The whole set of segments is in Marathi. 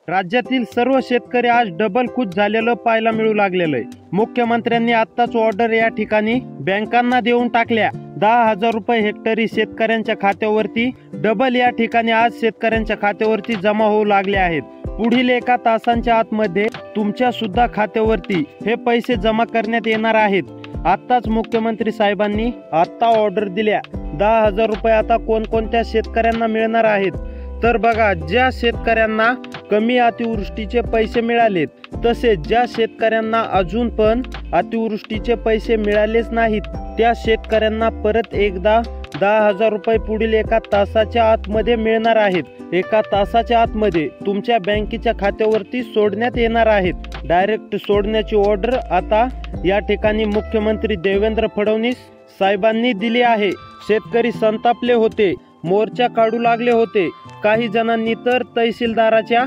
राज्यातील सर्व शेतकरी आज डबल खुश झालेलं पाहायला मिळू लागलेलं आहे। मुख्यमंत्र्यांनी आत्ताच ऑर्डर या ठिकाणी बँकांना देऊन टाकल्या। 10,000 रुपये हेक्टरी शेतकऱ्यांच्या खात्यावरती डबल या ठिकाणी आज शेतकऱ्यांच्या खात्यावरती जमा होऊ लागले आहेत। पुढील 1 तासांच्या आतमध्ये तुमच्या सुद्धा खात्यावरती हे पैसे जमा करण्यात येणार आहेत। आत्ताच मुख्यमंत्री साहेबांनी आत्ता ऑर्डर दिल्या। 10,000 रुपये आता कोणकोणत्या शेतकऱ्यांना मिळणार आहेत तर बघा, ज्या शेतकऱ्यांना कमी अतिवृष्टीचे पैसे मिळालेत, तसेच ज्या शेतकऱ्यांना अजून पण अतिवृष्टीचे पैसे मिळालेच नाहीत, त्या शेतकऱ्यांना परत एकदा 10,000 रुपये पुढील 1 तासाच्या आतमध्ये मिळणार आहेत। 1 तासाच्या आतमध्ये तुमच्या बँकेच्या खात्यावरती सोडण्यात येणार आहेत। डायरेक्ट सोडण्याची ऑर्डर आता या ठिकाणी मुख्यमंत्री देवेंद्र फडणवीस साहेबांनी दिली आहे। शेतकरी संतापले होते, मोर्चा काढू लागले होते, काही जणांनी तर तहसीलदाराच्या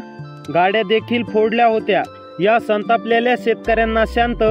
गाड्या देखील फोडल्या होत्या। या संतापलेल्या शेतकऱ्यांना शांत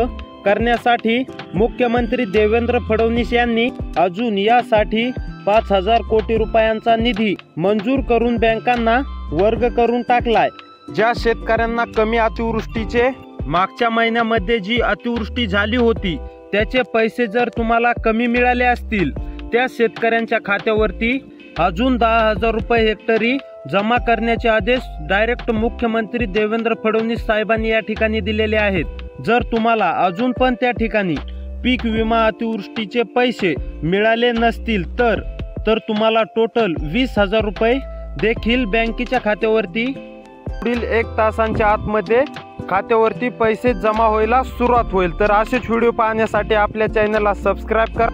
करण्यासाठी मुख्यमंत्री देवेंद्र फडणवीस यांनी अजून यासाठी 5,000 कोटी रुपयांचा निधी मंजूर करून बँकांना वर्ग करून टाकलाय। ज्या शेतकऱ्यांना कमी अतिवृष्टीचे मागच्या महिन्यामध्ये जी अतिवृष्टी झाली होती त्याचे पैसे जर तुम्हाला कमी मिळाले असतील, त्या शेतकऱ्यांच्या खात्यावरती अजून 10,000 रुपये हेक्टरी जमा करण्याचे आदेश डायरेक्ट मुख्यमंत्री देवेंद्र फडणवीस साहेबांनी या ठिकाणी दिलेले आहेत। जर तुम्हाला अजून पण त्या ठिकाणी पीक विमा अतिवृष्टीचे पैसे मिळाले नसतील तर तुम्हाला टोटल 20,000 रुपये देखील बँकेच्या खात्यावरती पुढील 1 तासांच्या आतमध्ये खात्यावरती पैसे जमा व्हायला सुरुवात होईल। तर असेच व्हिडिओ पाहण्यासाठी आपल्या चॅनलला सबस्क्राईब करा।